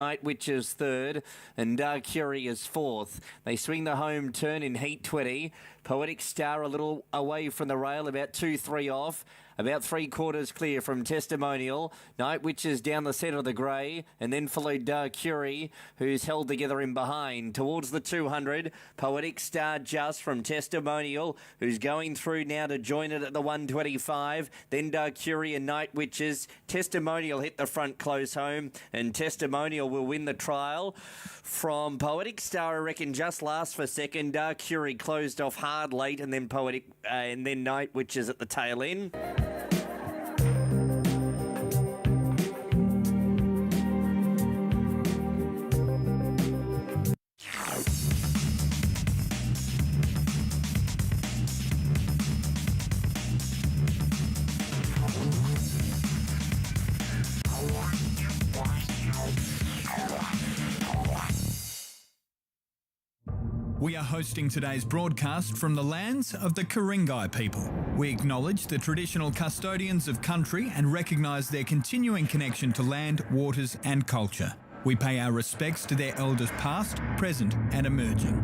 Night, which is third, and Dark Curie is fourth. They swing the home turn in Heat 20. Poetic Star a little away from the rail, about 2-3 off. About 3/4 clear from Testimonial. Night Witches down the centre of the grey, and then followed Dark Curie, who's held together in behind. Towards the 200, Poetic Star just from Testimonial, who's going through now to join it at the 125. Then Dark Curie and Night Witches. Testimonial hit the front close home, and Testimonial will win the trial. From Poetic Star, I reckon, just last for second. Dark Curie closed off hard late, and then and then Night Witches at the tail end. We are hosting today's broadcast from the lands of the Ku-ring-gai people. We acknowledge the traditional custodians of country and recognise their continuing connection to land, waters and culture. We pay our respects to their elders past, present and emerging.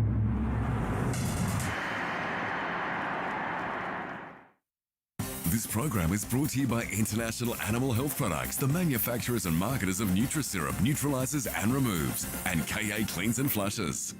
This program is brought to you by International Animal Health Products, the manufacturers and marketers of Nutrisyrup, neutralises and removes, and KA Cleans and Flushes.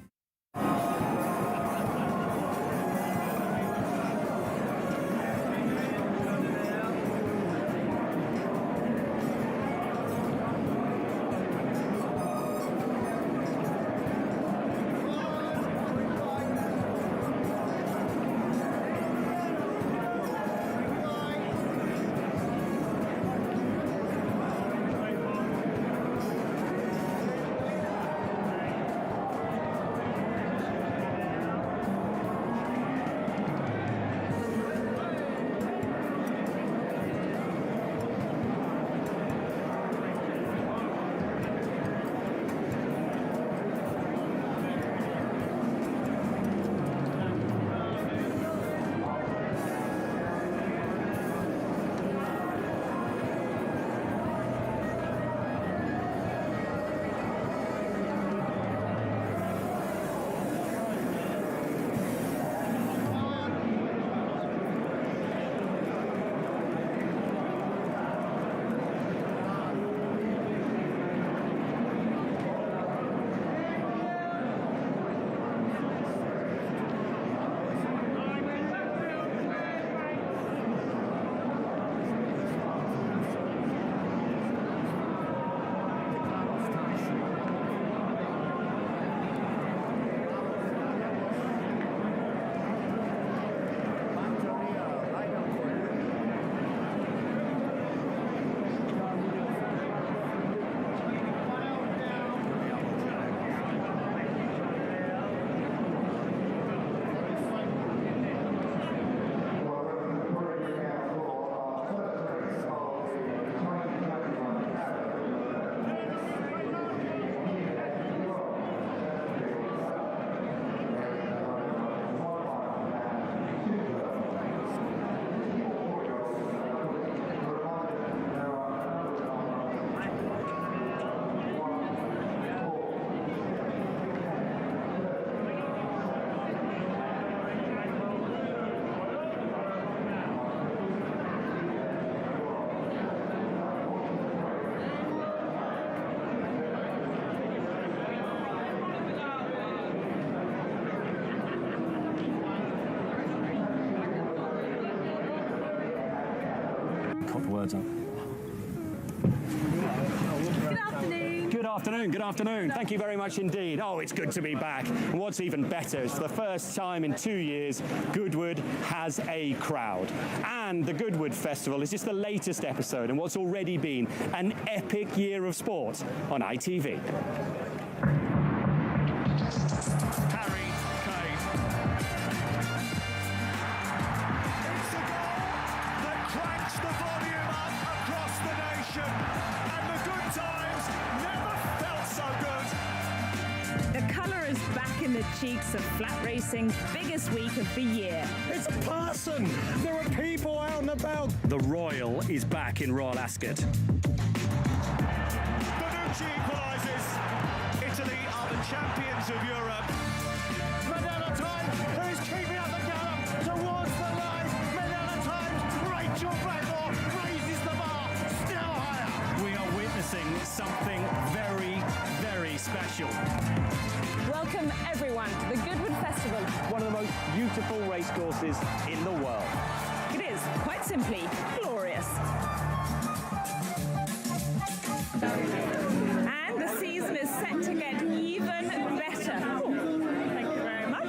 Good afternoon. Thank you very much indeed. Oh, it's good to be back. And what's even better is for the first time in 2 years, Goodwood has a crowd. And the Goodwood Festival is just the latest episode in what's already been an epic year of sport on ITV. In the cheeks of flat racing's biggest week of the year. It's a person! There are people out and about! The Royal is back in Royal Ascot. Bonucci equalises. of Europe. Manila Time, who is keeping up the gallop towards the line. Manila Time, Rachel Blackmore raises the bar still higher. We are witnessing something very, very special. Welcome everyone to the Goodwood Festival. One of the most beautiful racecourses in the world. It is, quite simply, glorious. And the season is set to get even better. Oh, thank you very much.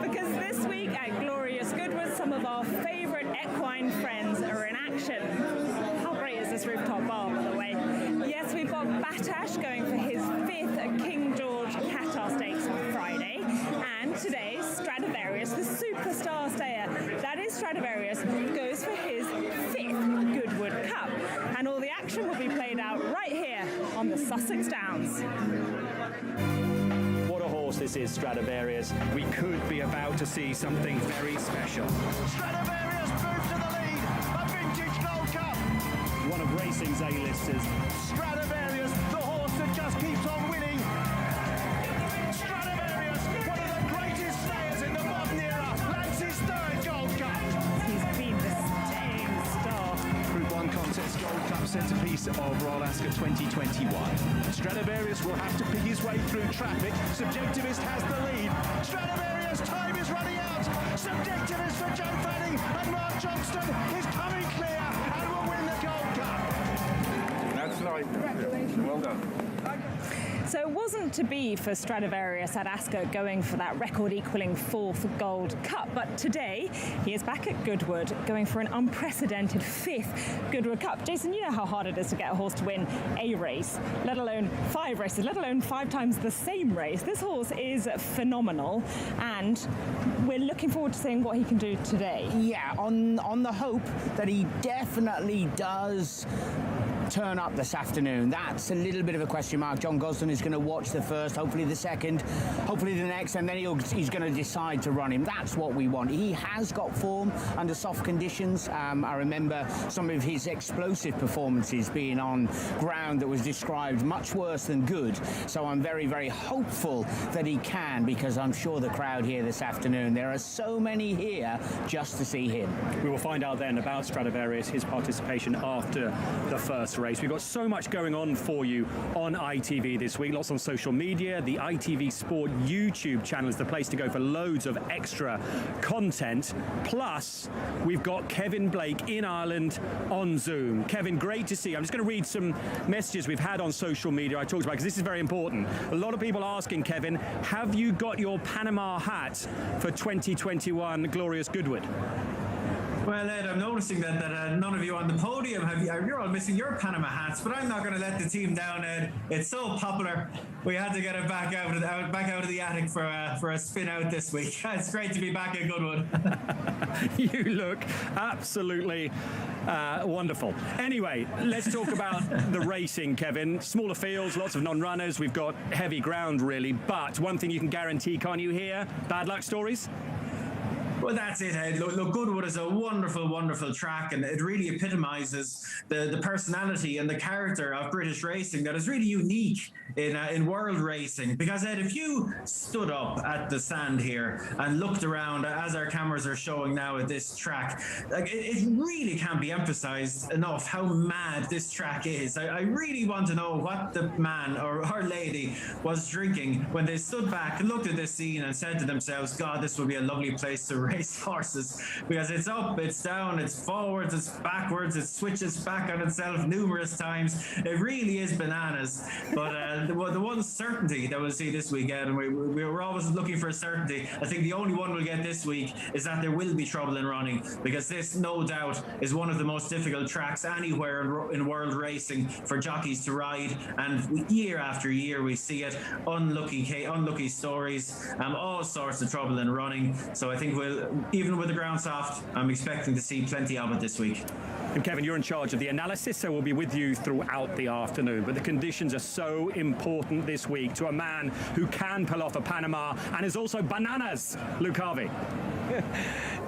Because this week at Glorious Goodwood, some of our favourite equine friends are in action. How great is this rooftop bar, by the way? Yes, we've got Battaash going for his 5th at King George Qatar Stakes on Friday. And today, Stradivarius, the superstar stayer, that is Stradivarius, goes for his 5th Goodwood Cup. And all the action will be played out right here on the Sussex Downs. What a horse this is, Stradivarius. We could be about to see something very special. Stradivarius moves to the lead. A vintage Gold Cup. One of racing's A-listers. Stradivarius, the horse that just keeps on winning. Stradivarius, one of the greatest stayers in the modern era, lands his 3rd Gold Cup. He's been the staying star. Group 1 contest Gold Cup centrepiece of Royal Ascot 2021. Stradivarius will have to pick his way through traffic. Subjectivist has the lead. Stradivarius, time is running out. Subjectivist for Joe Fanning and Mark Johnston is coming clear and will win the Gold Cup. That's right. Congratulations. Well done. So it wasn't to be for Stradivarius at Ascot going for that record-equalling 4th Gold Cup, but today he is back at Goodwood going for an unprecedented 5th Goodwood Cup. Jason, you know how hard it is to get a horse to win a race, let alone 5 races, let alone 5 times the same race. This horse is phenomenal, and we're looking forward to seeing what he can do today. Yeah, on the hope that he definitely does turn up this afternoon. That's a little bit of a question mark. John Gosden is going to watch the first, hopefully the second, hopefully the next, and then he's going to decide to run him. That's what we want. He has got form under soft conditions. I remember some of his explosive performances being on ground that was described much worse than good. So I'm very, very hopeful that he can, because I'm sure the crowd here this afternoon, there are so many here just to see him. We will find out then about Stradivarius, his participation after the first race. We've got so much going on for you on ITV this week, lots on social media. The ITV Sport YouTube channel is the place to go for loads of extra content. Plus, we've got Kevin Blake in Ireland on Zoom. Kevin, great to see you. I'm just going to read some messages we've had on social media I talked about, because this is very important. A lot of people asking, Kevin, have you got your Panama hat for 2021 Glorious Goodwood? Well, Ed, I'm noticing that none of you on the podium you're all missing your Panama hats, but I'm not going to let the team down, Ed. It's so popular. We had to get it back out of the attic for a spin out this week. It's great to be back at Goodwood. You look absolutely wonderful. Anyway, let's talk about the racing, Kevin. Smaller fields, lots of non-runners. We've got heavy ground, really. But one thing you can guarantee, can't you, here? Bad luck stories? Well, that's it, Ed. Look, Goodwood is a wonderful, wonderful track, and it really epitomises the personality and the character of British racing that is really unique in world racing. Because, Ed, if you stood up at the stand here and looked around, as our cameras are showing now at this track, like it really can't be emphasised enough how mad this track is. I really want to know what the man or lady was drinking when they stood back, looked at this scene and said to themselves, God, this would be a lovely place to race horses, because it's up, it's down, it's forwards, it's backwards, it switches back on itself numerous times. It really is bananas. But the one certainty that we'll see this weekend, and we were always looking for a certainty, I think the only one we'll get this week is that there will be trouble in running, because this no doubt is one of the most difficult tracks anywhere in world racing for jockeys to ride, and year after year we see it. Unlucky stories, all sorts of trouble in running. So I think even with the ground soft, I'm expecting to see plenty of it this week. And Kevin, you're in charge of the analysis, so we'll be with you throughout the afternoon. But the conditions are so important this week to a man who can pull off a Panama and is also bananas, Luke Harvey.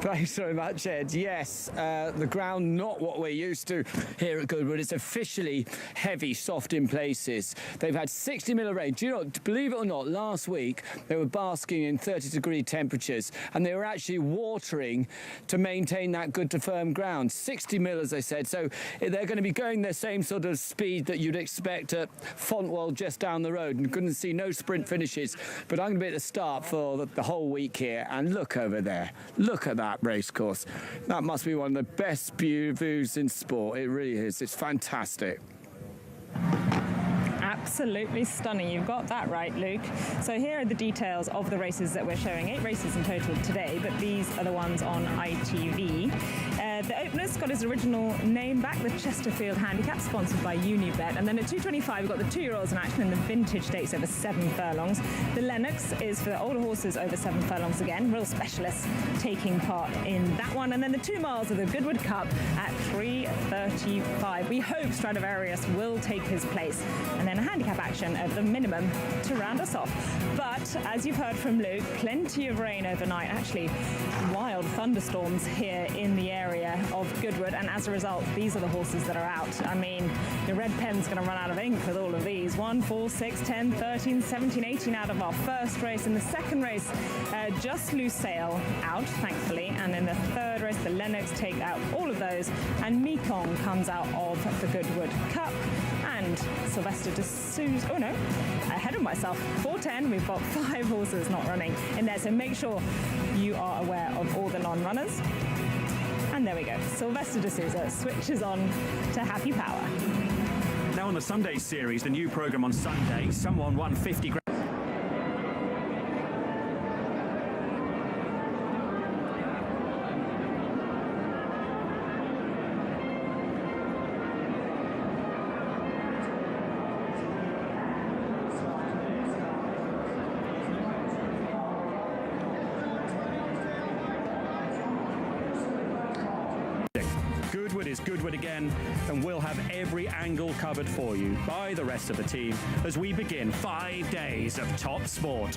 Thanks very much, Ed. Yes, the ground not what we're used to here at Goodwood. It's officially heavy, soft in places. They've had 60 mil of rain. Do you know, believe it or not, last week they were basking in 30-degree temperatures and they were actually watering to maintain that good to firm ground. 60 mil, as I said. So they're going to be going their same sort of speed that you'd expect at Fontwell just down the road. And couldn't see no sprint finishes. But I'm going to be at the start for the whole week here. And look over there. Look at that racecourse. That must be one of the best views in sport. It really is. It's fantastic. Absolutely stunning. You've got that right, Luke. So here are the details of the races that we're showing. 8 races in total today, but these are the ones on ITV. The opener's got his original name back, the Chesterfield Handicap, sponsored by Unibet. And then at 2:25, we've got the 2-year-olds in action in the vintage stakes over 7 furlongs. The Lennox is for the older horses over 7 furlongs again. Real specialists taking part in that one. And then the 2 miles of the Goodwood Cup at 3:35. We hope Stradivarius will take his place. And then a handicap action at the minimum to round us off. But as you've heard from Luke, plenty of rain overnight, actually wild thunderstorms here in the area of Goodwood, and as a result these are the horses that are out. I mean, the red pen's going to run out of ink with all of these. 1, 4, 6, 10, 13, 17, 18 out of our first race. In the second race, Just Loose Sail out, thankfully, and in the third race the Lennox take out all of those, and Mekong comes out of the Goodwood Cup. And Sylvester de Souza, oh no, ahead of myself, 4:10, we've got 5 horses not running in there, so make sure you are aware of all the non-runners. And there we go, Sylvester de Souza switches on to Happy Power. Now on the Sunday series, the new programme on Sunday, someone won 50 grand. Goodwood is Goodwood again, and we'll have every angle covered for you by the rest of the team as we begin 5 days of top sport.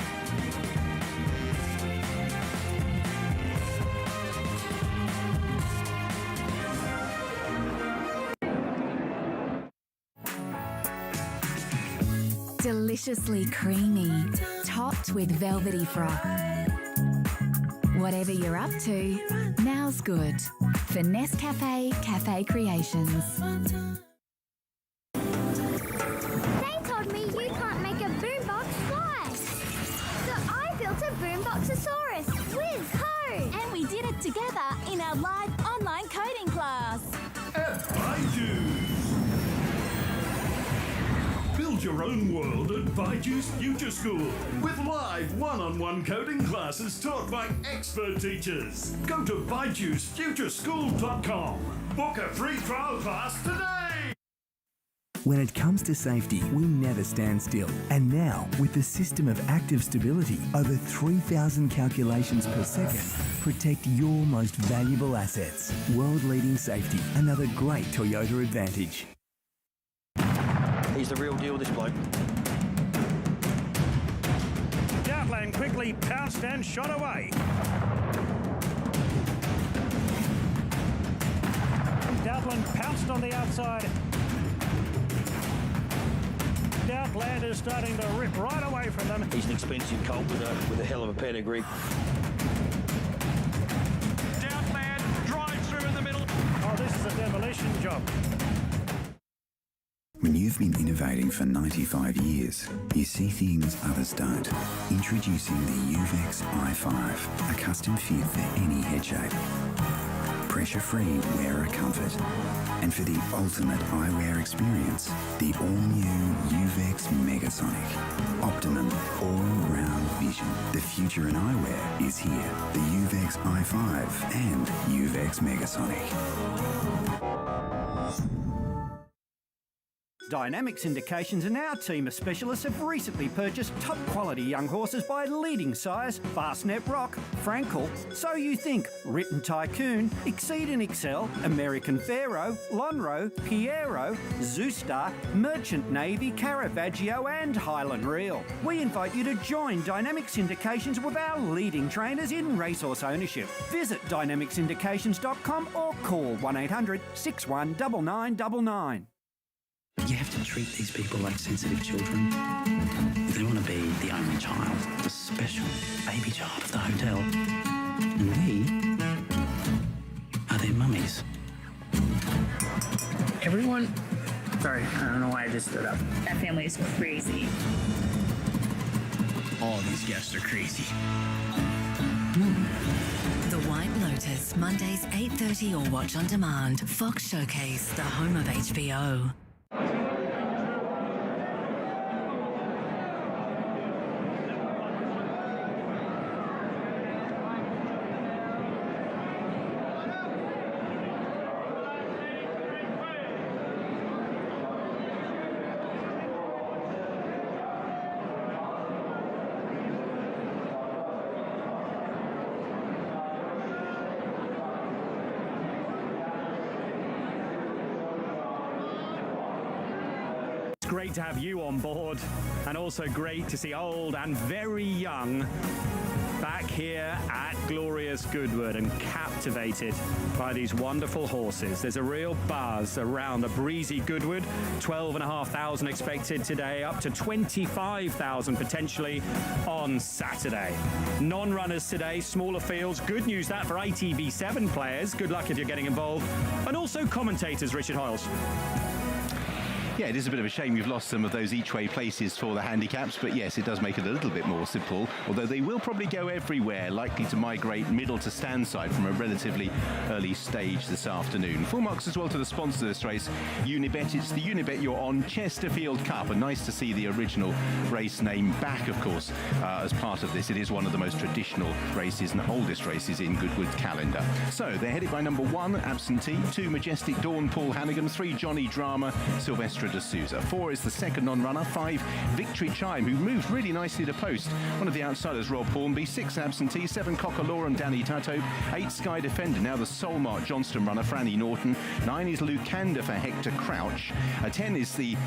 Deliciously creamy, topped with velvety froth. Whatever you're up to, now's good for Nescafe Cafe Creations. They told me you can't make a boombox fly. So I built a boomboxosaurus with code. And we did it together in our live online coding class. Build your own world at Baiju's Future School with live one-on-one coding classes taught by expert teachers. Go to baijusfutureschool.com. Book a free trial class today. When it comes to safety, we never stand still. And now, with the system of active stability, over 3,000 calculations per second protect your most valuable assets. World-leading safety, another great Toyota advantage. He's the real deal, this bloke. Doubtland quickly pounced and shot away. Doubtland pounced on the outside. Doubtland is starting to rip right away from them. He's an expensive colt with a hell of a pedigree. Doubtland drives through in the middle. Oh, this is a demolition job. When you've been innovating for 95 years, you see things others don't. Introducing the UVEX i5, a custom fit for any head shape. Pressure-free wearer comfort. And for the ultimate eyewear experience, the all-new UVEX Megasonic. Optimum all-round vision. The future in eyewear is here. The UVEX i5 and UVEX Megasonic. Dynamics Indications and our team of specialists have recently purchased top quality young horses by leading sires Fastnet Rock, Frankel, So You Think, Written Tycoon, Exceed and Excel, American Pharaoh, Lonro, Piero, Zoostar, Merchant Navy, Caravaggio and Highland Reel. We invite you to join Dynamics Indications with our leading trainers in racehorse ownership. Visit dynamicsindications.com or call 1800 619999. You have to treat these people like sensitive children. They want to be the only child, the special baby child of the hotel. And we are their mummies. Everyone... Sorry, I don't know why I just stood up. That family is crazy. All these guests are crazy. The White Lotus, Mondays 8:30 or watch on demand. Fox Showcase, the home of HBO. Great to have you on board, and also great to see old and very young back here at glorious Goodwood and captivated by these wonderful horses. There's a real buzz around the breezy Goodwood. 12,500 expected today, up to 25,000 potentially on Saturday. Non-runners today, smaller fields. Good news that for ITV7 players. Good luck if you're getting involved. And also commentators, Richard Hoyles. Yeah, it is a bit of a shame you've lost some of those each-way places for the handicaps, but yes, it does make it a little bit more simple, although they will probably go everywhere, likely to migrate middle to stand side from a relatively early stage this afternoon. Full marks as well to the sponsor of this race, Unibet. It's the Unibet You're On Chesterfield Cup, and nice to see the original race name back, of course, as part of this. It is one of the most traditional races and oldest races in Goodwood's calendar. So, they're headed by number 1, Absentee, 2, Majestic Dawn, Paul Hannigan, 3, Johnny Drama, Silvestre de Souza. 4 is the second non-runner. 5, Victory Chime, who moved really nicely to post. One of the outsiders, Rob Hornby. 6, Absentee. 7, Cockalorum, Danny Tato. 8, Sky Defender, now the sole Mark Johnston runner, Franny Norton. 9 is Lucanda for Hector Crouch. 10 is the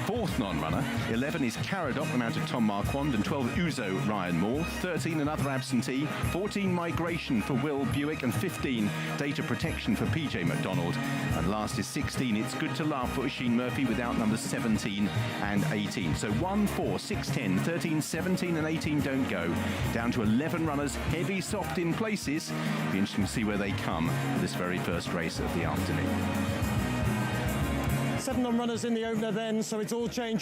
fourth non-runner. 11 is Caradoc, the mount of Tom Marquand. And 12, Uzo, Ryan Moore. 13, another Absentee. 14, Migration for Will Buick. And 15, Data Protection for PJ McDonald. And last is 16, It's Good to Laugh for Oisin Murphy, without numbers 17 and 18. So 1, 4, 6, 10, 13, 17 and 18 don't go. Down to 11 runners, heavy, soft in places. Be interesting to see where they come for this very first race of the afternoon. 7 non-runners in the opener then, so it's all change,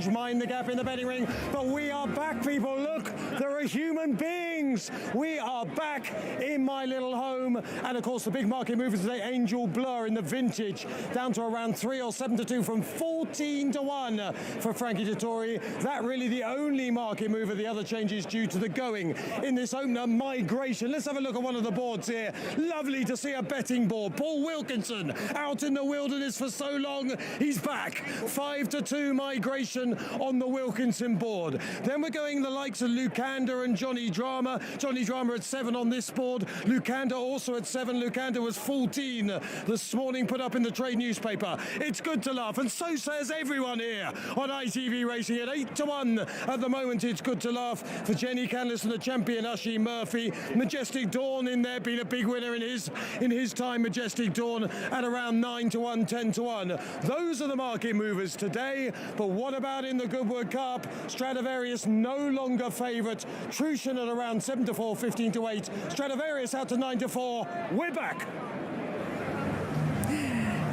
mind the gap in the betting ring. But we are back, people. Look, there are human beings. We are back in my little home. And of course, the big market mover today, Angel Blur in the vintage, down to around 3 or 7 to 2 from 14 to 1 for Frankie Dettori. That really the only market mover. The other changes due to the going in this opener, Migration. Let's have a look at one of the boards here. Lovely to see a betting board. Paul Wilkinson out in the wilderness for so long. He's back. 5 to 2 Migration on the Wilkinson board. Then we're going the likes of Lucanda and Johnny Drama. Johnny Drama at 7 on this board. Lucanda also at 7. Lucanda was 14 this morning, put up in the trade newspaper. It's Good to Laugh, and so says everyone here on ITV Racing at 8 to 1 at the moment. It's Good to Laugh for Jenny Canlis and the champion Oisin Murphy. Majestic Dawn in there, been a big winner in his time. Majestic Dawn at around 9 to 1, 10 to 1. Those are the market movers today. But what about in the Goodwood Cup? Stradivarius no longer favourite. Trushan at around 7 to 4, 15 to 8. Stradivarius out to 9 to 4. We're back.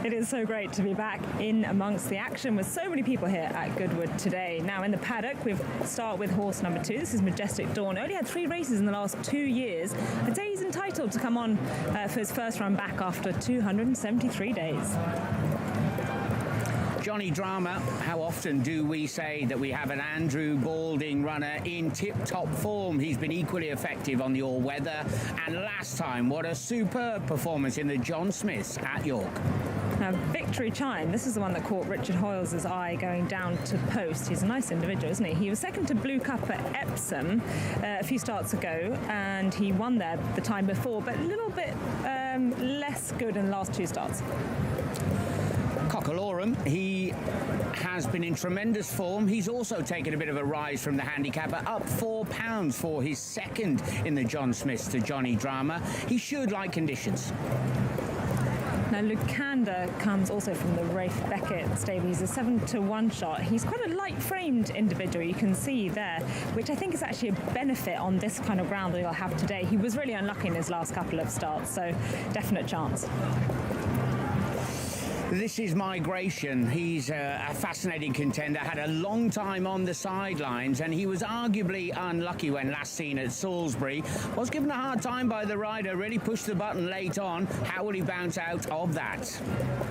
It is so great to be back in amongst the action with so many people here at Goodwood today. Now in the paddock, we start with horse number 2. This is Majestic Dawn. Only had 3 races in the last 2 years. I'd say he's entitled to come on for his first run back after 273 days. Johnny Drama, how often do we say that we have an Andrew Balding runner in tip-top form? He's been equally effective on the all-weather. And last time, what a superb performance in the John Smiths at York. Now, Victory Chime, this is the one that caught Richard Hoyles' eye going down to post. He's a nice individual, isn't he? He was second to Blue Cup at Epsom a few starts ago, and he won there the time before, but a little bit less good in the last 2 starts. Cockalorum, he has been in tremendous form. He's also taken a bit of a rise from the handicapper, up £4 for his second in the John Smiths to Johnny Drama. He should like conditions. Now, Lucanda comes also from the Rafe Beckett stable. He's a 7-to-1 shot. He's quite a light-framed individual, you can see there, which I think is actually a benefit on this kind of ground that he'll have today. He was really unlucky in his last couple of starts, so definite chance. This is Migration. He's a fascinating contender, had a long time on the sidelines, and he was arguably unlucky when last seen at Salisbury. Was given a hard time by the rider, really pushed the button late on. How will he bounce out of that?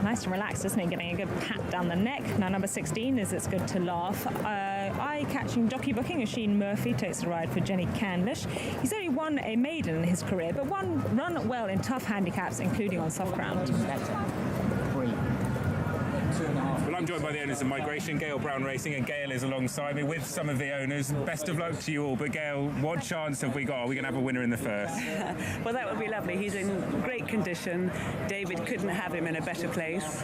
Nice and relaxed, isn't he? Getting a good pat down the neck. Now, number 16 is It's Good to Laugh. Eye-catching jockey booking as Sheen Murphy takes the ride for Jenny Canlish. He's only won a maiden in his career, but run well in tough handicaps, including on soft ground. Well, I'm joined by the owners of Migration, Gail Brown Racing, and Gail is alongside me with some of the owners. Best of luck to you all, but Gail, what chance have we got? Are we going to have a winner in the first? Well, that would be lovely. He's in great condition. David couldn't have him in a better place.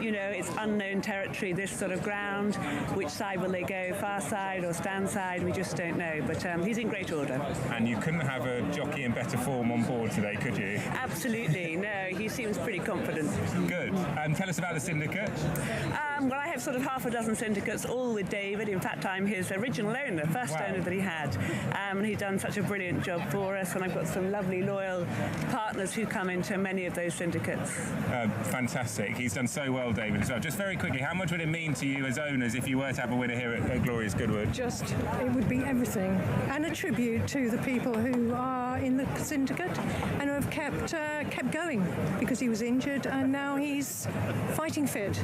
You know, it's unknown territory, this sort of ground. Which side will they go, far side or stand side? We just don't know, but he's in great order. And you couldn't have a jockey in better form on board today, could you? Absolutely, no, he seems pretty confident. Good. Tell us about the syndicate. Well, I have sort of half a dozen syndicates, all with David. In fact, I'm his original owner, first owner that he had. He's done such a brilliant job for us, and I've got some lovely, loyal partners who come into many of those syndicates. Fantastic. He's done so well, David, as well. Just very quickly, how much would it mean to you as owners if you were to have a winner here at Glorious Goodwood? It would be everything, and a tribute to the people who are in the syndicate and who have kept going, because he was injured and now he's fighting fit,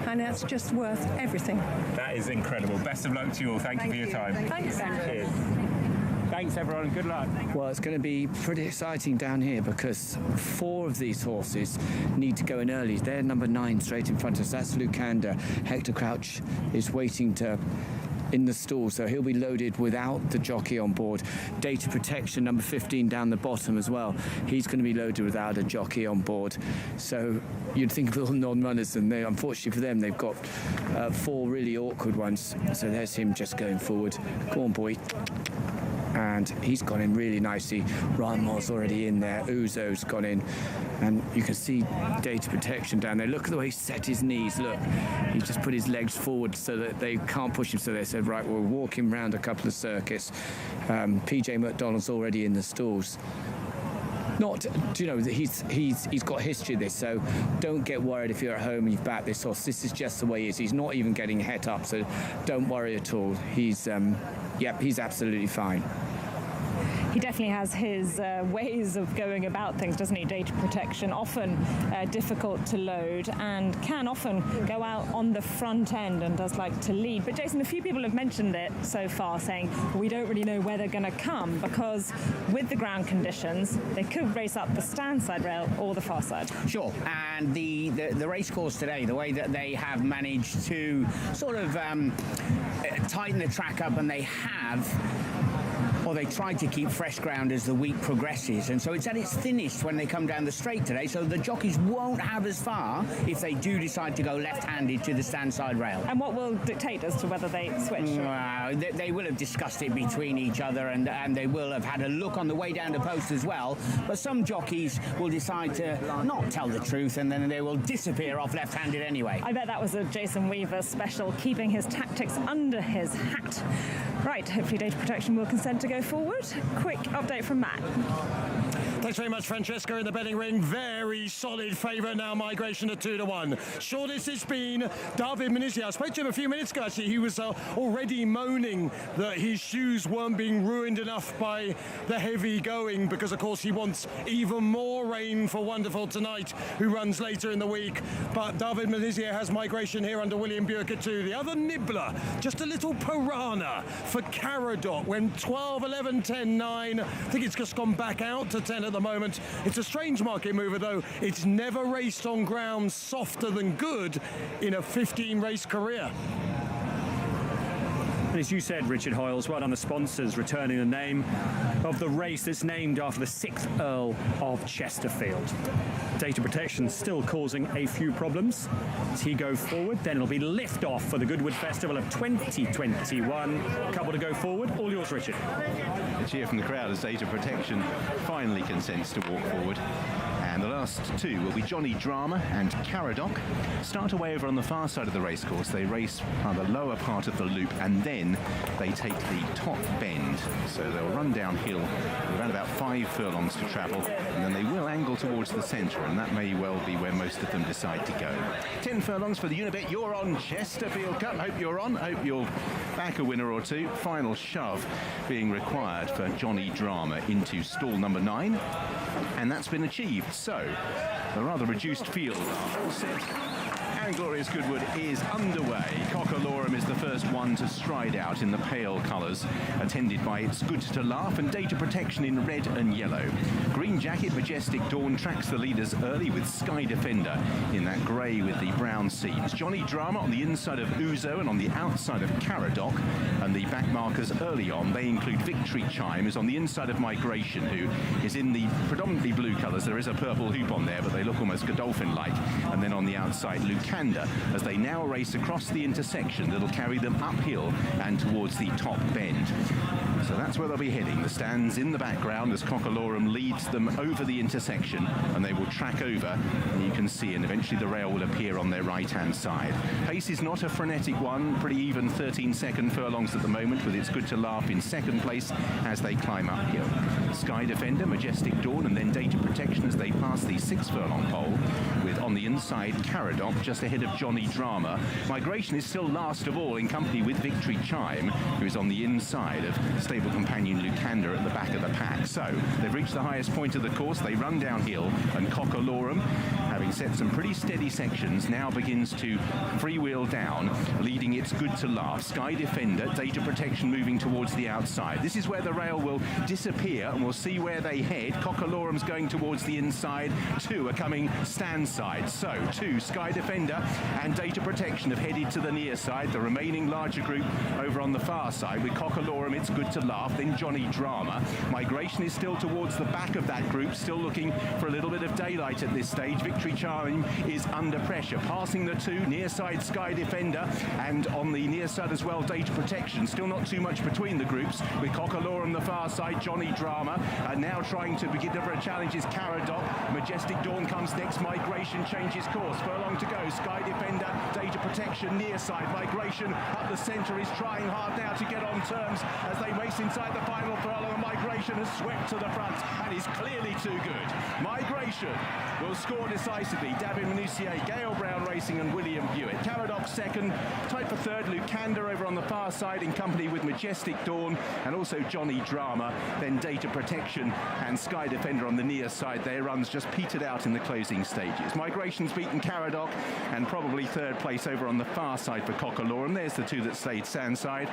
and that's just worth everything. That is incredible. Best of luck to you all. Thank you for your time. Thanks. Cheers. Thanks, everyone. Good luck. Well, it's going to be pretty exciting down here because 4 of these horses need to go in early. They're number 9 straight in front of us. That's Lucanda. Hector Crouch is waiting in the stall, so he'll be loaded without the jockey on board. Data Protection, number 15 down the bottom as well. He's going to be loaded without a jockey on board. So you'd think of little non-runners, and unfortunately for them, they've got 4 really awkward ones. So there's him just going forward. Go on, boy. And he's gone in really nicely. Ryan Moore's already in there. Uzo's gone in. And you can see Data Protection down there. Look at the way he set his knees. Look, he just put his legs forward so that they can't push him. So they said, right, we'll walk him round a couple of circuits. PJ McDonald's already in the stalls. He's got history of this, so don't get worried if you're at home and you've backed this horse. This is just the way he is. He's not even getting het up, so don't worry at all. He's absolutely fine. He definitely has his ways of going about things, doesn't he? Data Protection, often difficult to load, and can often go out on the front end and does like to lead. But Jason, a few people have mentioned it so far, saying we don't really know where they're going to come, because with the ground conditions, they could race up the stand side rail or the far side. Sure, and the racecourse today, the way that they have managed to sort of tighten the track up, and they tried to keep fresh ground as the week progresses, and so it's at its thinnest when they come down the straight today, so the jockeys won't have as far if they do decide to go left-handed to the stand side rail. And what will dictate as to whether they switch? They will have discussed it between each other, and they will have had a look on the way down the post as well, but some jockeys will decide to not tell the truth, and then they will disappear off left-handed anyway. I bet that was a Jason Weaver special, keeping his tactics under his hat. Right, hopefully Data Protection will consent to go forward. Quick update from Matt. Thanks very much, Francesca, in the betting ring. Very solid favourite now, Migration at 2-1. Shortest it's been, David Menezia. I spoke to him a few minutes ago, actually. He was already moaning that his shoes weren't being ruined enough by the heavy going, because, of course, he wants even more rain for Wonderful Tonight, who runs later in the week. But David Menezia has Migration here under William Buick at 2. The other nibbler, just a little piranha, for Caradoc. Went 12, 11, 10, 9. I think it's just gone back out to 10 at the moment. It's a strange market mover, though. It's never raced on ground softer than good in a 15-race career. And as you said, Richard Hoyles, well done the sponsors returning the name of the race that's named after the 6th Earl of Chesterfield. Data protection still causing a few problems. As he goes forward, then it'll be liftoff for the Goodwood Festival of 2021. A couple to go forward. All yours, Richard. A cheer from the crowd as Data Protection finally consents to walk forward. And the last two will be Johnny Drama and Caradoc. Start away over on the far side of the racecourse. They race on the lower part of the loop and then they take the top bend. So they'll run downhill with around about 5 furlongs to travel, and then they will angle towards the centre, and that may well be where most of them decide to go. 10 furlongs for the Unibet. You're on Chesterfield Cup. Hope you're on. Hope you'll back a winner or two. Final shove being required for Johnny Drama into stall number 9, and that's been achieved. So, a rather reduced field. All set. And Glorious Goodwood is underway. Cockalorum is the first one to stride out in the pale colours, attended by It's Good to Laugh and Data Protection in red and yellow. Green Jacket, Majestic Dawn tracks the leaders early with Sky Defender in that grey with the brown seams. Johnny Drama on the inside of Ouzo and on the outside of Caradoc, and the back markers early on, they include Victory Chime, is on the inside of Migration, who is in the predominantly blue colours. There is a purple hoop on there, but they look almost Godolphin-like. And then on the outside, Lucanda, as they now race across the intersection that'll carry them uphill and towards the top bend. So that's where they'll be heading. The stands in the background as Cockalorum leads them over the intersection, and they will track over, and you can see, and eventually the rail will appear on their right-hand side. Pace is not a frenetic one, pretty even 13-second furlongs at the moment, with It's Good to Laugh in second place as they climb uphill. Sky Defender, Majestic Dawn, and then Data Protection as they pass the 6-furlong pole, with on the inside Caradoc just ahead of Johnny Drama. Migration is still last of all in company with Victory Chime, who is on the inside of stable companion Lucanda at the back of the pack. So they've reached the highest point of the course. They run downhill, and Cockalorum, having set some pretty steady sections, now begins to freewheel down, leading It's Good to Laugh. Sky Defender, Data Protection moving towards the outside. This is where the rail will disappear, and we'll see where they head. Cockalorum's going towards the inside. 2 are coming stand side. So 2, Sky Defender and Data Protection have headed to the near side. The remaining larger group over on the far side with Cockalorum, It's Good to Laugh, then Johnny Drama. Migration is still towards the back of that group, still looking for a little bit of daylight at this stage. Victory Chime is under pressure, passing the 2, near side Sky Defender, and on the near side as well Data Protection. Still not too much between the groups, with Cockalorum the far side, Johnny Drama, and now trying to begin for a challenge is Caradoc. Majestic Dawn comes next. Migration changes course, furlong to go. Sky Defender, Data Protection near side. Migration up the centre is trying hard now to get on terms as they race inside the final furlong, and Migration has swept to the front and is clearly too good. Migration will score decisively. David Manoussier, Gale Brown Racing and William Buick. Caradoc second, tied for third. Lucanda over on the far side in company with Majestic Dawn and also Johnny Drama. Then Data Protection and Sky Defender on the near side. Their runs just petered out in the closing stages. Migration's beaten Caradoc, and probably third place over on the far side for Cockalorum. There's the 2 that stayed stand side.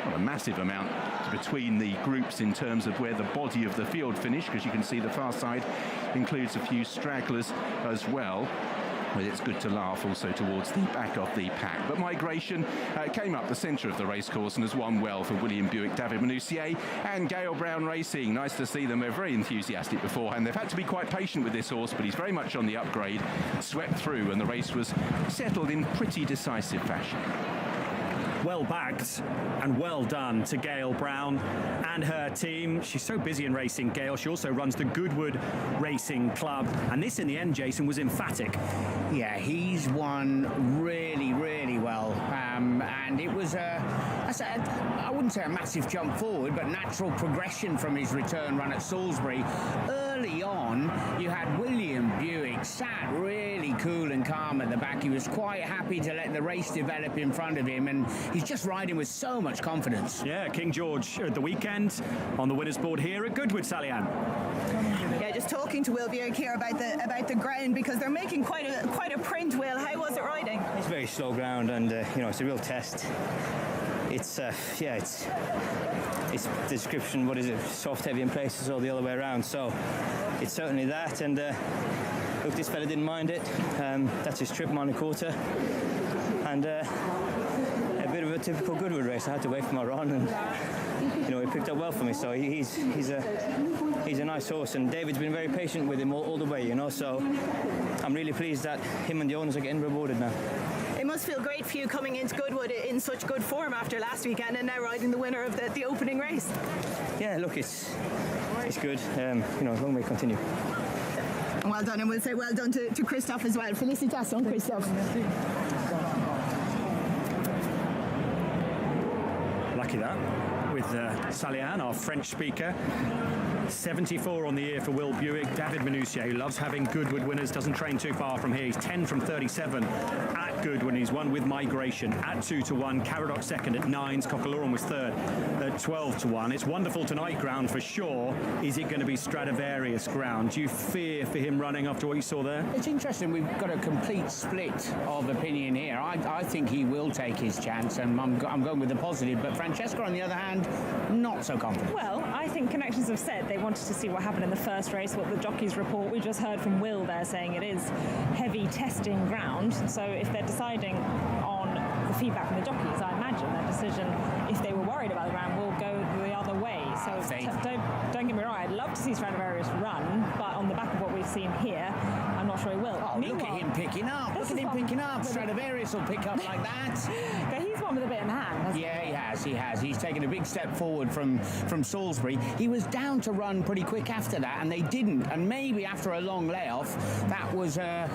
Not a massive amount between the groups in terms of where the body of the field finished, because you can see the far side includes a few stragglers as well. But It's Good to Laugh also towards the back of the pack. But Migration came up the centre of the racecourse and has won well for William Buick, David Manoussier and Gale Brown Racing. Nice to see them. They're very enthusiastic beforehand. They've had to be quite patient with this horse, but he's very much on the upgrade. Swept through, and the race was settled in pretty decisive fashion. Well backed and well done to Gale Brown and her team. She's so busy in racing, Gale. She also runs the Goodwood Racing Club, and this in the end, Jason, was emphatic. Yeah, he's won really, really well, and it was I wouldn't say a massive jump forward, but natural progression from his return run at Salisbury. Early on, you had William Buick sat really cool and calm at the back. He was quite happy to let the race develop in front of him, and he's just riding with so much confidence. Yeah, King George at the weekend on the winners board here at Goodwood, Sally-Ann. Yeah, just talking to Will Buick here about the ground, because they're making quite a print. Will, how was it riding? It's very slow ground, and it's a real test. it's description, what is it, soft, heavy in places, or the other way around. So it's certainly that. And look, this fella didn't mind it. That's his trip, mile and a quarter. And a bit of a typical Goodwood race. I had to wait for my run, and he picked up well for me. So he's a nice horse, and David's been very patient with him all the way. So I'm really pleased that him and the owners are getting rewarded now. It must feel great for you coming into Goodwood in such good form after last weekend, and now riding the winner of the opening race. Yeah, look, it's good. Long may continue. And well done, and we'll say well done to Christophe as well. Felicitas on Christophe. Lucky that. With Salian, our French speaker. 74 on the year for Will Buick. David Minutier, who loves having Goodwood winners, doesn't train too far from here. He's 10 from 37 at Goodwood. He's won with Migration at 2-1. Caradoc second at 9s. Cockalorum was third at 12-1. It's wonderful tonight ground for sure. Is it going to be Stradivarius ground? Do you fear for him running after what you saw there? It's interesting. We've got a complete split of opinion here. I think he will take his chance, and I'm going with the positive. But Francesca, on the other hand, not so confident. Well, I think Connections have said they wanted to see what happened in the first race, what the jockeys report. We just heard from Will there saying it is heavy testing ground. So if they're deciding on the feedback from the jockeys, I imagine their decision, if they were worried about the ground, will go the other way. So don't get me wrong, I'd love to see Stradivarius run, but on the back of what we've seen here, I'm not sure he will. Oh, look at him picking up. Look at him picking up. Stradivarius will pick up like that. But he's one with a bit in hand, hasn't he? Yeah, he has. He's taken a big step forward from Salisbury. He was down to run pretty quick after that, and they didn't. And maybe after a long layoff, that was a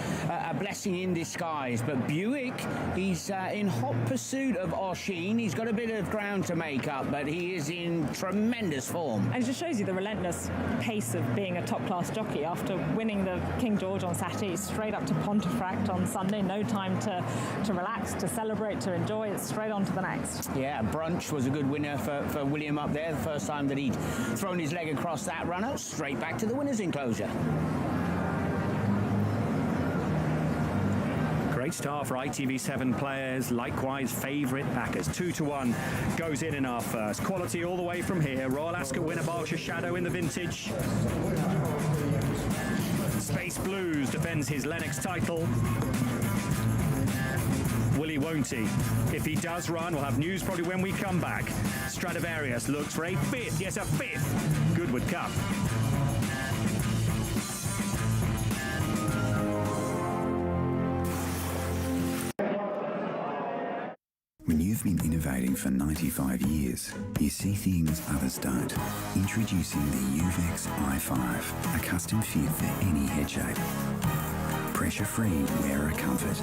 blessing in disguise. But Buick, he's in hot pursuit of Oshin. He's got a bit of ground to make up, but he is in tremendous form. And it just shows you the relentless pace of being a top-class jockey. After winning the King George on Saturday, straight up to Pontefract on Sunday. No time to relax, to celebrate, to enjoy. It's straight on to the next. Yeah, Brunch was a good winner for William up there. The first time that he'd thrown his leg across that runner, straight back to the winner's enclosure. Great start for ITV7 players, likewise favourite backers. 2-1 goes in our first. Quality all the way from here. Royal Ascot winner Berkshire Shadow in the vintage. Space Blues defends his Lennox title. Will he, won't he? If he does run, we'll have news probably when we come back. Stradivarius looks for a fifth Goodwood Cup. When you've been innovating for 95 years, you see things others don't. Introducing the UVEX i5, a custom fit for any head shape. Pressure-free wearer comfort.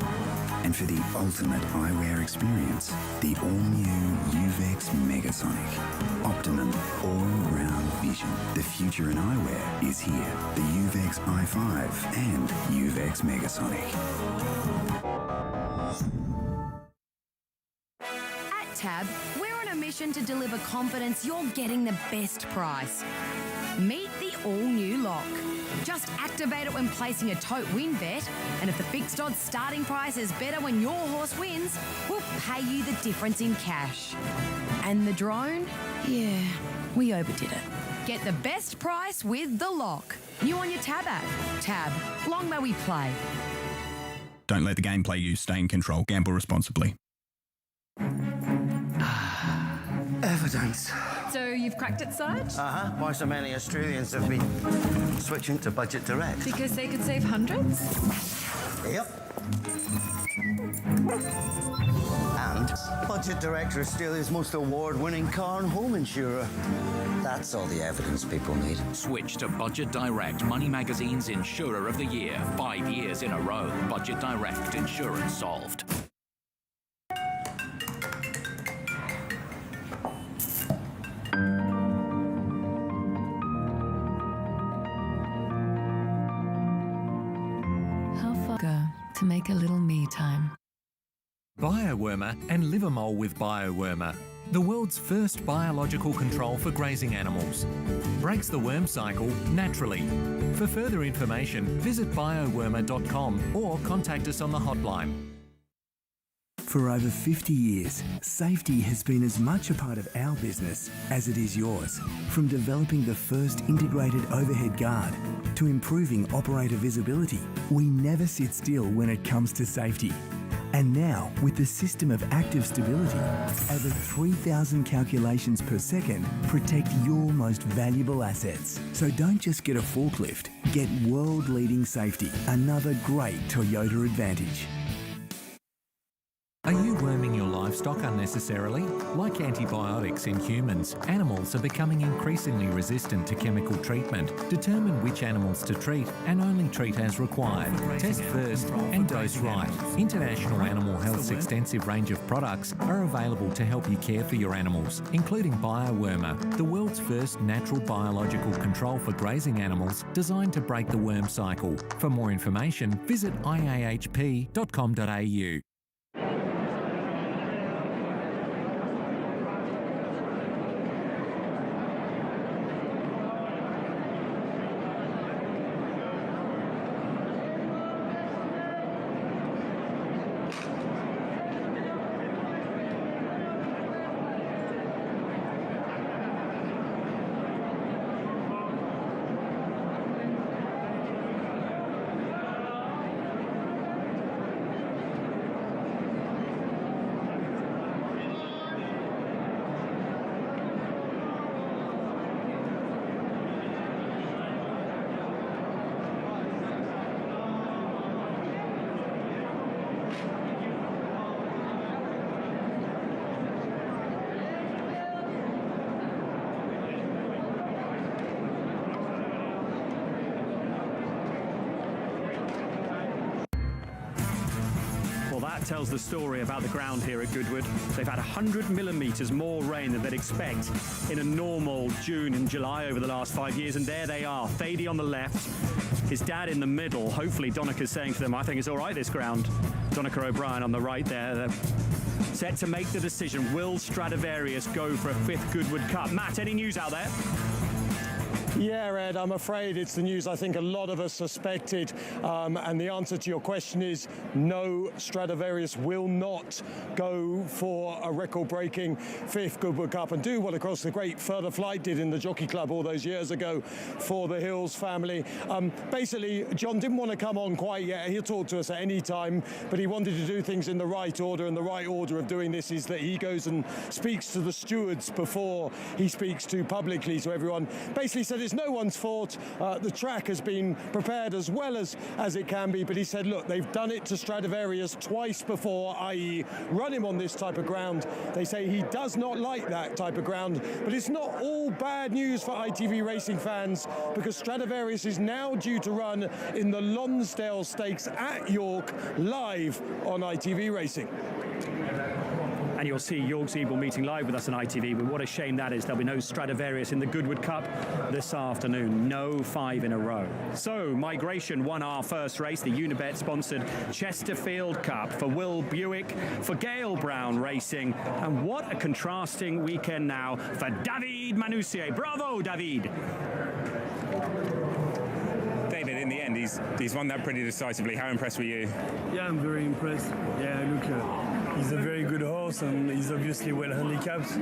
And for the ultimate eyewear experience, the all-new UVEX Megasonic. Optimum all-round vision. The future in eyewear is here. The UVEX i5 and UVEX Megasonic. At Tab, we're on a mission to deliver confidence you're getting the best price. Meet the all-new lock. Just activate it when placing a tote win bet, and if the fixed odds starting price is better when your horse wins, we'll pay you the difference in cash. And the drone? Yeah, we overdid it. Get the best price with the lock. New on your Tab app. Tab, long may we play. Don't let the game play you. Stay in control. Gamble responsibly. Evidence. So you've cracked it, Sarge? Why so many Australians have been switching to Budget Direct? Because they could save hundreds? Yep. And Budget Direct are Australia's most award-winning car and home insurer. That's all the evidence people need. Switch to Budget Direct, Money Magazine's Insurer of the Year. 5 years in a row. Budget Direct, insurance solved. To make a little me time. Biowormer and Livermole with Biowormer, the world's first biological control for grazing animals. Breaks the worm cycle naturally. For further information, visit biowormer.com or contact us on the hotline. For over 50 years, safety has been as much a part of our business as it is yours. From developing the first integrated overhead guard to improving operator visibility, we never sit still when it comes to safety. And now, with the system of active stability, over 3,000 calculations per second protect your most valuable assets. So don't just get a forklift, get world-leading safety, another great Toyota advantage. Are you worming your livestock unnecessarily? Like antibiotics in humans, animals are becoming increasingly resistant to chemical treatment. Determine which animals to treat and only treat as required. Test first and dose right. International Animal Health's extensive range of products are available to help you care for your animals, including Biowormer, the world's first natural biological control for grazing animals designed to break the worm cycle. For more information, visit iahp.com.au. That tells the story about the ground here at Goodwood. They've had 100 millimetres more rain than they'd expect in a normal June and July over the last 5 years, and there they are. Thady on the left, his dad in the middle. Hopefully Donnacre's saying to them, I think it's all right, this ground. Donnacre O'Brien on the right there. They're set to make the decision. Will Stradivarius go for a 5th Goodwood Cup? Matt, any news out there? Yeah, Ed, I'm afraid it's the news I think a lot of us suspected. And the answer to your question is no, Stradivarius will not go for a record-breaking 5th Goodwood Cup and do what, of course, the great Further Flight did in the Jockey Club all those years ago for the Hills family. Basically, John didn't want to come on quite yet. He'll talk to us at any time, but he wanted to do things in the right order, and the right order of doing this is that he goes and speaks to the stewards before he speaks to publicly to everyone. Basically said it's no one's fault. The track has been prepared as well as it can be, but he said, look, they've done it to Stradivarius twice before, i.e. run him on this type of ground. They say he does not like that type of ground, but it's not all bad news for ITV Racing fans, because Stradivarius is now due to run in the Lonsdale Stakes at York live on ITV Racing. And you'll see York's Evil meeting live with us on ITV, but what a shame that is. There'll be no Stradivarius in the Goodwood Cup this afternoon. No 5 in a row. So, Migration won our first race, the Unibet-sponsored Chesterfield Cup for Will Buick, for Gail Brown Racing, and what a contrasting weekend now for David Manoussier. Bravo, David! David, in the end, he's won that pretty decisively. How impressed were you? Yeah, I'm very impressed. Yeah, look, he's a very good horse and he's obviously well handicapped.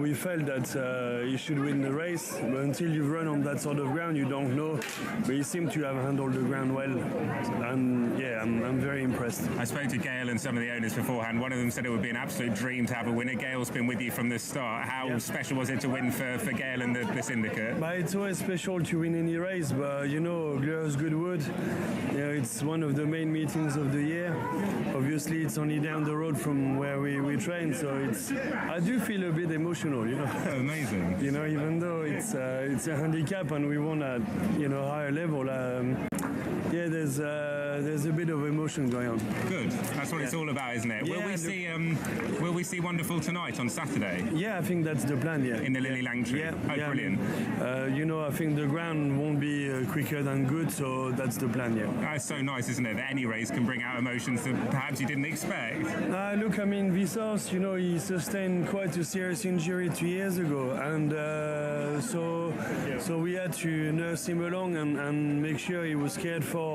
We felt that he should win the race, but until you've run on that sort of ground, you don't know. But he seemed to have handled the ground well, and yeah, I'm very impressed. I spoke to Gail and some of the owners beforehand. One of them said it would be an absolute dream to have a winner. Gail's been with you from the start. How special was it to win for Gail and the syndicate? But it's always special to win any race, but Qatar Goodwood, it's one of the main meetings of the year. Obviously, it's only down the road from where we train, so I do feel a bit emotional, Amazing. Even though it's a handicap and we won at higher level. There's a bit of emotion going on. Good. That's what it's all about, isn't it? Will we see Wonderful tonight on Saturday? Yeah, I think that's the plan. Yeah. In the Lily Lang tree. Yeah. Brilliant. I think the ground won't be quicker than good, so that's the plan. Yeah. That's so nice, isn't it? That any race can bring out emotions that perhaps you didn't expect. Look, this horse, he sustained quite a serious injury 2 years ago, and so we had to nurse him along and make sure he was cared for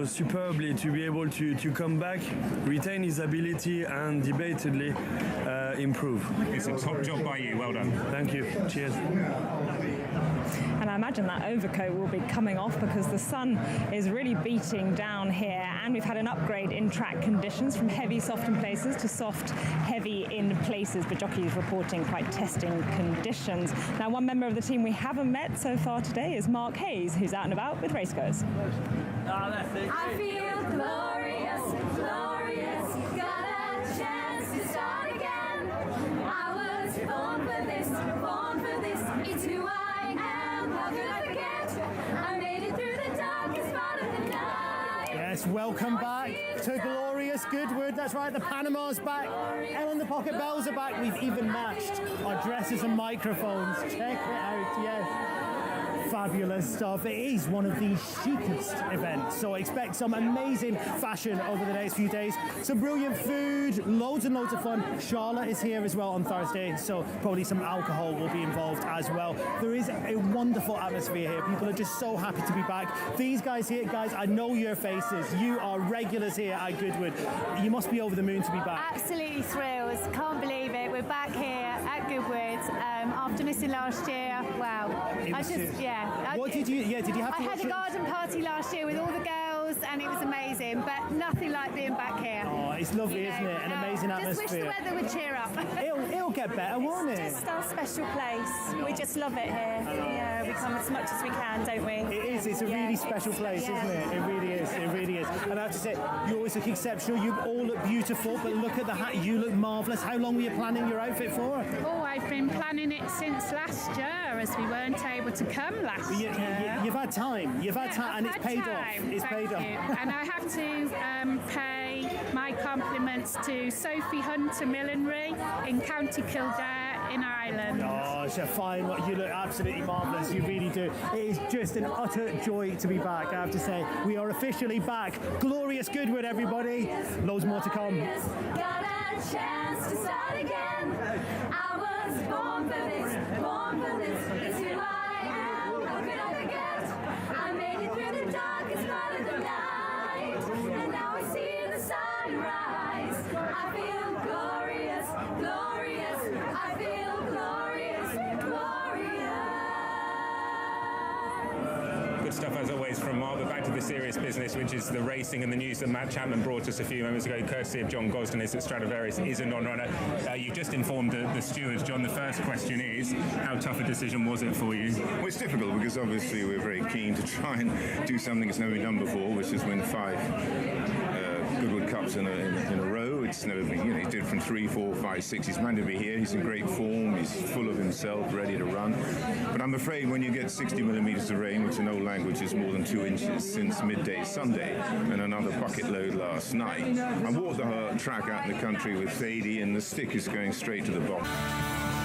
superbly to be able to come back, retain his ability, and debatedly improve. It's a top job by you. Well done. Thank you. Cheers. And I imagine that overcoat will be coming off because the sun is really beating down here, and we've had an upgrade in track conditions from heavy soft in places to soft heavy in places, but jockeys reporting quite testing conditions. Now, one member of the team we haven't met so far today is Mark Hayes, who's out and about with racegoers. I feel glorious, glorious, got a chance to start again. I was born for this, it's who I am, how could I forget? I made it through the darkest part of the night. Yes, welcome back to glorious Goodwood. That's right, the Panama's back, Ellen the Pocket Bells are back. We've even matched our dresses and microphones. Check it out, yes. Fabulous stuff. It is one of the chicest events, so expect some amazing fashion over the next few days. Some brilliant food, loads and loads of fun. Charlotte is here as well on Thursday, so probably some alcohol will be involved as well. There is a wonderful atmosphere here. People are just so happy to be back. These guys here, guys, I know your faces. You are regulars here at Goodwood. You must be over the moon to be back. Absolutely thrilled. Can't believe it. We're back here at Goodwood after missing last year. Wow. What did you have to I had a garden party last year with all the girls and it was amazing, but nothing like being back here. Oh, it's lovely, isn't it? An amazing atmosphere. Just wish the weather would cheer up. It'll get better, won't it? It's just our special place. We just love it here. Yeah, we come as much as we can, don't we? It is. It's a really special place, isn't it? It really is. It really is. And I have to say, you always look exceptional. You all look beautiful, but look at the hat. You look marvellous. How long were you planning your outfit for? Oh, I've been planning it since last year, as we weren't able to come last year. You've had time. You've had time, and it's paid off. It's paid off. And I have to pay my compliments to Sophie Hunter Millinery in County Kildare in Ireland. Oh, it's a fine one. You look absolutely marvellous. You really do. It is just an utter joy to be back, I have to say. We are officially back. Glorious Goodwood, everybody. Loads more to come. Got a chance to start again. I was born for this, it's who I am, how could I forget? I made it through the darkest part of the night, and now I see the sunrise. I feel glorious, glorious, I feel glorious, glorious. Good stuff as always from Mark, but back to the serious business, which is the racing and the news that Matt Chapman brought us a few moments ago, courtesy of John Gosden, is that Stradivarius is a non-runner. You've just informed the stewards. John, the first question is, how tough a decision was it for you? Well, it's difficult because obviously we're very keen to try and do something that's never been done before, which is win 5 Goodwood Cups in a row. It's never been, he did from 3, 4, 5, 6. He's meant to be here. He's in great form. He's full of himself, ready to run. But I'm afraid when you get 60 millimetres of rain, which in old language is more than 2 inches since midday Sunday, and another bucket load last night, I walked the track out in the country with Thady, and the stick is going straight to the bottom.